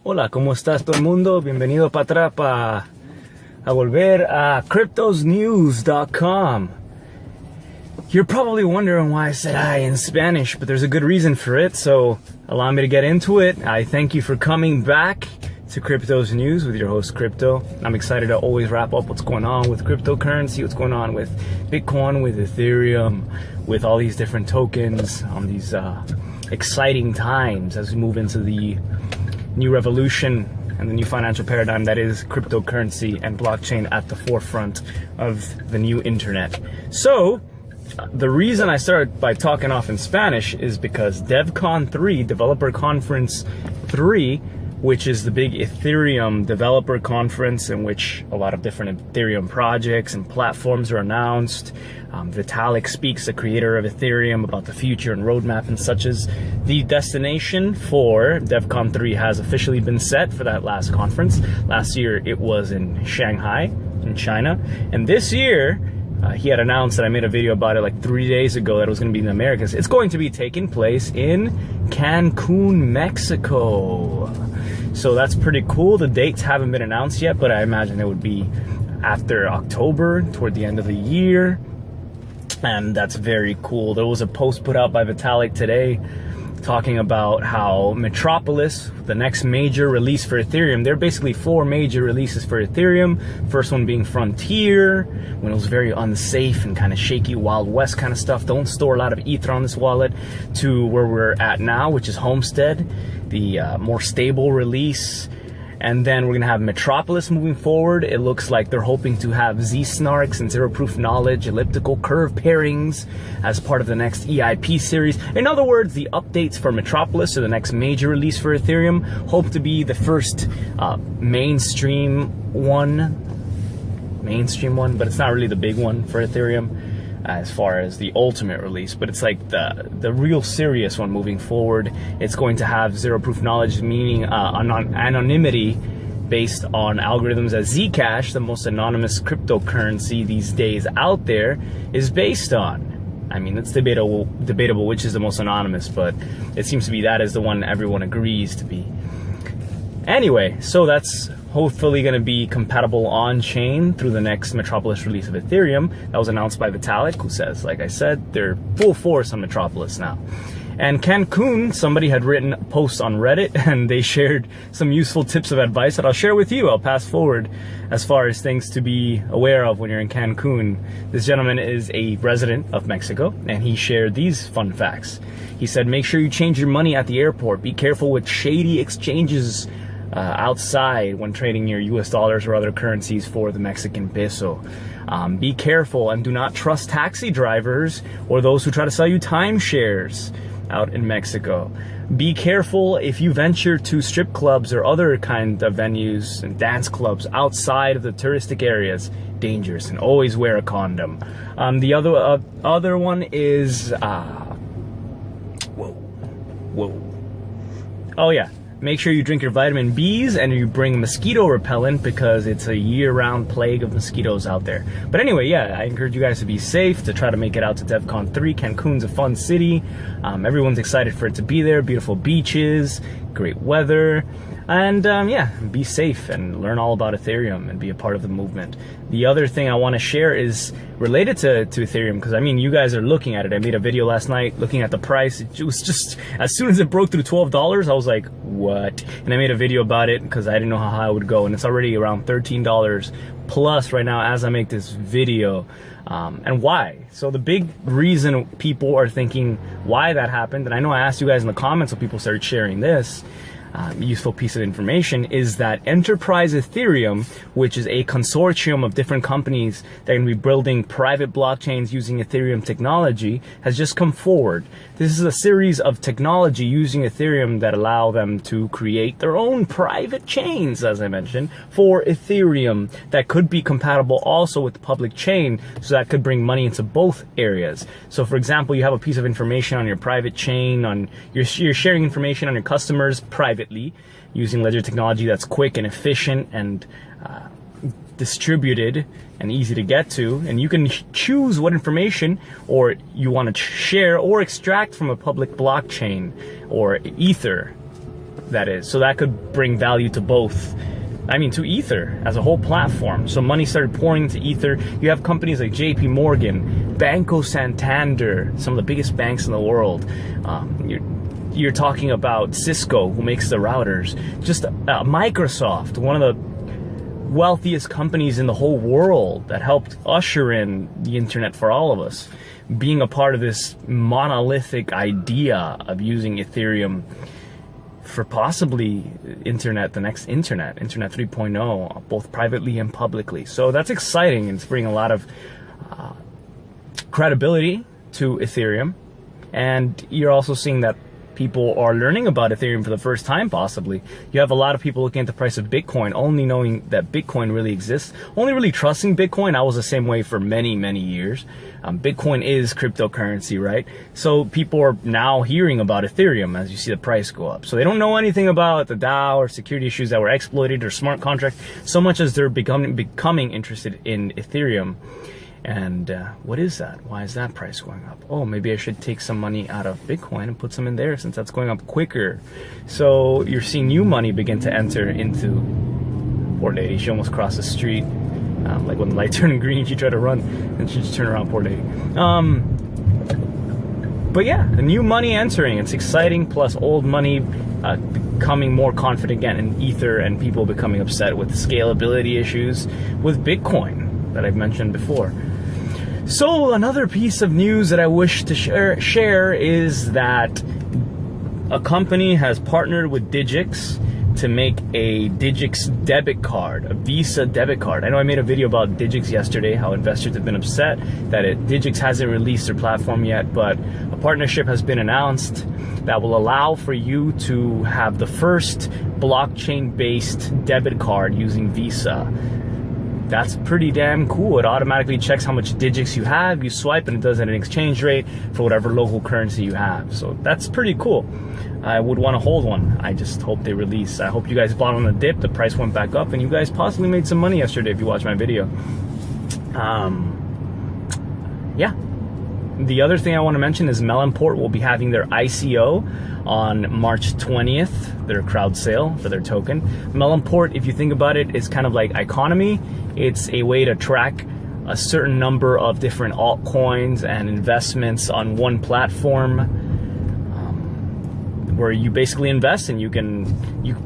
Hola, ¿cómo estás todo el mundo? Bienvenido para atrás a volver a cryptosnews.com. You're probably wondering why I said hi in Spanish, but there's a good reason for it, so allow me to get into it. I thank you for coming back to Cryptos News with your host Crypto. I'm excited to always wrap up what's going on with cryptocurrency, what's going on with Bitcoin, with Ethereum, with all these different tokens on these exciting times as we move into the new revolution and the new financial paradigm that is cryptocurrency and blockchain at the forefront of the new internet. So the reason I started by talking off in Spanish is because Devcon3, Developer Conference 3, which is the big Ethereum developer conference in which a lot of different Ethereum projects and platforms are announced. Vitalik speaks, the creator of Ethereum, about the future and roadmap and such. As the destination for Devcon3 has officially been set for that last conference. Last year it was in Shanghai in China, and this year he had announced, that I made a video about it like 3 days ago, that it was going to be in the Americas. It's going to be taking place in Cancun, Mexico. So that's pretty cool. The dates haven't been announced yet, but I imagine it would be after October, toward the end of the year. And that's very cool. There was a post put out by Vitalik today talking about how Metropolis, the next major release for Ethereum, there are basically 4 major releases for Ethereum. First one being Frontier, when it was very unsafe and kind of shaky, Wild West kind of stuff. Don't store a lot of Ether on this wallet. To where we're at now, which is Homestead, the more stable release. And then we're going to have Metropolis moving forward. It looks like they're hoping to have Z-Snarks and Zero Proof Knowledge, elliptical curve pairings as part of the next EIP series. In other words, the updates for Metropolis, or the next major release for Ethereum, hope to be the first mainstream one, but it's not really the big one for Ethereum as far as the ultimate release, but it's like the real serious one moving forward. It's going to have Zero Proof Knowledge, meaning anonymity based on algorithms that Zcash, the most anonymous cryptocurrency these days out there, is based on. I mean, it's debatable which is the most anonymous, but it seems to be that is the one everyone agrees to be. Anyway, so that's hopefully going to be compatible on-chain through the next Metropolis release of Ethereum. That was announced by Vitalik, who says, like I said, they're full force on Metropolis now. And Cancun, somebody had written posts on Reddit, and they shared some useful tips of advice that I'll share with you. I'll pass forward as far as things to be aware of when you're in Cancun. This gentleman is a resident of Mexico, and he shared these fun facts. He said, make sure you change your money at the airport. Be careful with shady exchanges outside when trading your US dollars or other currencies for the Mexican peso. Be careful and do not trust taxi drivers or those who try to sell you timeshares out in Mexico. Be careful if you venture to strip clubs or other kind of venues and dance clubs outside of the touristic areas. Dangerous, and always wear a condom. The other one is oh yeah, make sure you drink your vitamin B's and you bring mosquito repellent, because it's a year-round plague of mosquitoes out there. But anyway, yeah, I encourage you guys to be safe, to try to make it out to Devcon3. Cancun's a fun city. Everyone's excited for it to be there. Beautiful beaches, great weather. And yeah, be safe and learn all about Ethereum and be a part of the movement. The other thing I want to share is related to Ethereum, because I mean, you guys are looking at it. I made a video last night looking at the price. It was just, as soon as it broke through $12, I was like, what? And I made a video about it because I didn't know how high it would go, and it's already around $13 plus right now as I make this video. And why? So the big reason people are thinking why that happened, and I know I asked you guys in the comments, so people started sharing this useful piece of information, is that Enterprise Ethereum, which is a consortium of different companies that are going to be building private blockchains using Ethereum technology, has just come forward. This is a series of technology using Ethereum that allow them to create their own private chains, as I mentioned, for Ethereum that could be compatible also with the public chain, so that could bring money into both areas. So for example, you have a piece of information on your private chain, on you're sharing information on your customers privately using ledger technology that's quick and efficient and distributed and easy to get to, and you can choose what information or you want to share or extract from a public blockchain or Ether that is. So that could bring value to both. I mean, to Ether as a whole platform. So money started pouring into Ether. You have companies like JP Morgan, Banco Santander, some of the biggest banks in the world. You're talking about Cisco, who makes the routers. Just Microsoft, one of the wealthiest companies in the whole world that helped usher in the internet for all of us. Being a part of this monolithic idea of using Ethereum for possibly internet, the next internet 3.0, both privately and publicly. So that's exciting, and it's bringing a lot of credibility to Ethereum. And you're also seeing that people are learning about Ethereum for the first time, possibly. You have a lot of people looking at the price of Bitcoin, only knowing that Bitcoin really exists, only really trusting Bitcoin. I was the same way for many, many years. Bitcoin is cryptocurrency, right? So people are now hearing about Ethereum as you see the price go up. So they don't know anything about the DAO or security issues that were exploited or smart contracts, so much as they're becoming interested in Ethereum. And what is that? Why is that price going up? Oh, maybe I should take some money out of Bitcoin and put some in there since that's going up quicker. So you're seeing new money begin to enter into poor lady. She almost crossed the street. Like when the light turned green, she tried to run and she just turned around, poor lady. But yeah, the new money entering. It's exciting, plus old money becoming more confident again in Ether, and people becoming upset with the scalability issues with Bitcoin that I've mentioned before. So another piece of news that I wish to share is that a company has partnered with Digix to make a Digix debit card, a Visa debit card. I know I made a video about Digix yesterday, how investors have been upset that Digix hasn't released their platform yet, but a partnership has been announced that will allow for you to have the first blockchain-based debit card using Visa. That's pretty damn cool. It automatically checks how much Digix you have, you swipe, and it does it at an exchange rate for whatever local currency you have. So that's pretty cool. I would want to hold one. I just hope they release. I hope you guys bought on the dip, the price went back up, and you guys possibly made some money yesterday if you watched my video. Yeah. The other thing I want to mention is Melonport will be having their ICO on March 20th, their crowd sale for their token. Melonport, if you think about it, is kind of like Economy. It's a way to track a certain number of different altcoins and investments on one platform, where you basically invest, and you can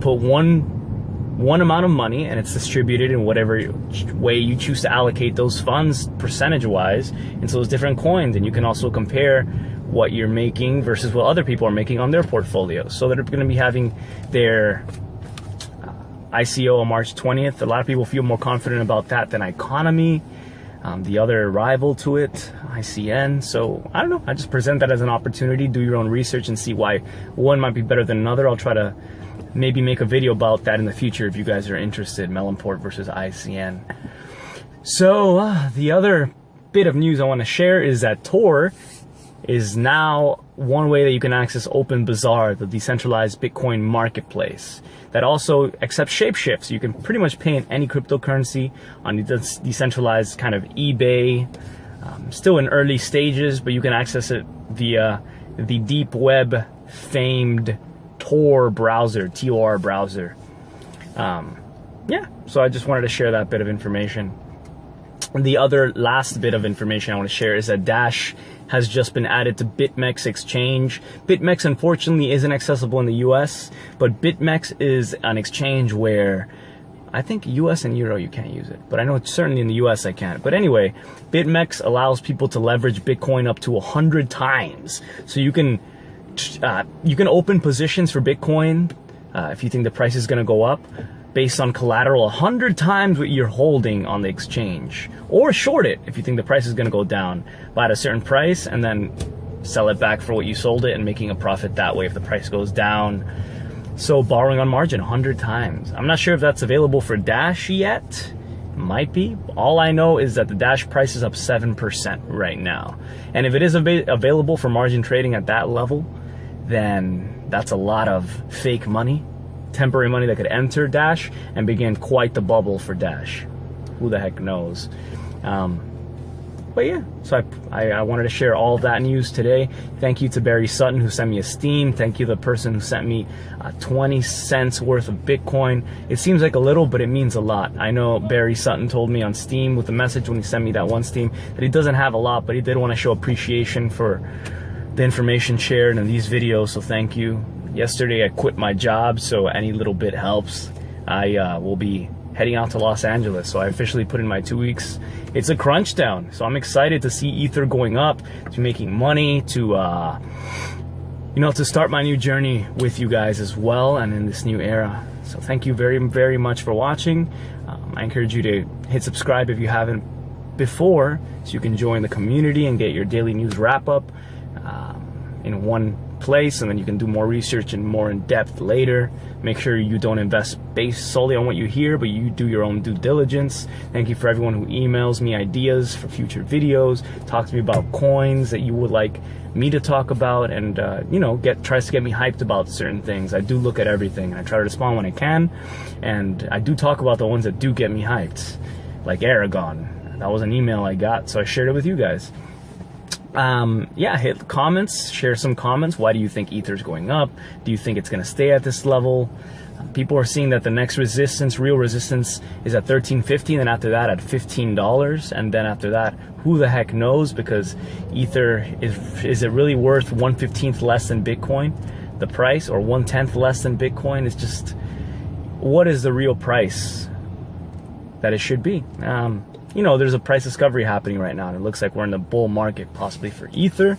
put one amount of money, and it's distributed in whatever way you choose to allocate those funds percentage-wise into those different coins. And you can also compare what you're making versus what other people are making on their portfolios. So they're going to be having their ICO on March 20th. A lot of people feel more confident about that than Economy, the other rival to it, ICN. So I don't know, I just present that as an opportunity. Do your own research and see why one might be better than another. I'll try to maybe make a video about that in the future if you guys are interested, Melonport versus ICN. So the other bit of news I want to share is that Tor is now one way that you can access Open Bazaar, the decentralized Bitcoin marketplace that also accepts shapeshifts. So you can pretty much pay in any cryptocurrency on the decentralized kind of eBay. Still in early stages, but you can access it via the deep web famed Tor browser, TOR browser. Yeah, so I just wanted to share that bit of information. And the other last bit of information I want to share is that Dash has just been added to BitMEX exchange. BitMEX unfortunately isn't accessible in the US, but BitMEX is an exchange where I think US and Euro you can't use it, but I know certainly in the US I can't. But anyway, BitMEX allows people to leverage Bitcoin up to 100 times. So you can open positions for Bitcoin if you think the price is going to go up based on collateral 100 times what you're holding on the exchange, or short it if you think the price is going to go down by a certain price and then sell it back for what you sold it and making a profit that way if the price goes down. So borrowing on margin 100 times. I'm not sure if that's available for Dash yet. Might be. All I know is that the Dash price is up 7% right now. And if it is available for margin trading at that level, then that's a lot of fake money, temporary money that could enter Dash and begin quite the bubble for Dash. Who the heck knows? But yeah, so I wanted to share all of that news today. Thank you to Barry Sutton, who sent me a Steam. Thank you to the person who sent me 20 cents worth of Bitcoin. It seems like a little, but it means a lot. I know Barry Sutton told me on Steam with a message when he sent me that one Steam that he doesn't have a lot, but he did want to show appreciation for the information shared in these videos, so thank you. Yesterday I quit my job, so any little bit helps. I will be heading out to Los Angeles, so I officially put in my 2 weeks. It's a crunch down, so I'm excited to see Ether going up, to making money, to to start my new journey with you guys as well, and in this new era. So thank you very, very much for watching. I encourage you to hit subscribe if you haven't before, so you can join the community and get your daily news wrap up in one place, and then you can do more research and more in depth later. Make sure you don't invest based solely on what you hear, but you do your own due diligence. Thank you for everyone who emails me ideas for future videos, talk to me about coins that you would like me to talk about, and tries to get me hyped about certain things. I do look at everything, and I try to respond when I can, and I do talk about the ones that do get me hyped, like Aragon. That was an email I got, so I shared it with you guys. Hit comments, share some comments. Why do you think Ether's going up? Do you think it's going to stay at this level? People are seeing that the next resistance, real resistance, is at $13.50, and after that at $15, and then after that, who the heck knows, because Ether, is it really worth 1/15 less than Bitcoin, the price, or 1/10 less than Bitcoin? Is just, what is the real price that it should be? There's a price discovery happening right now, and it looks like we're in the bull market possibly for Ether.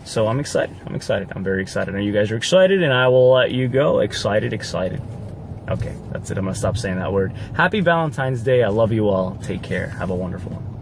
So I'm excited. I'm very excited. And you guys are excited, and I will let you go. Excited. Okay, that's it. I'm going to stop saying that word. Happy Valentine's Day. I love you all. Take care. Have a wonderful one.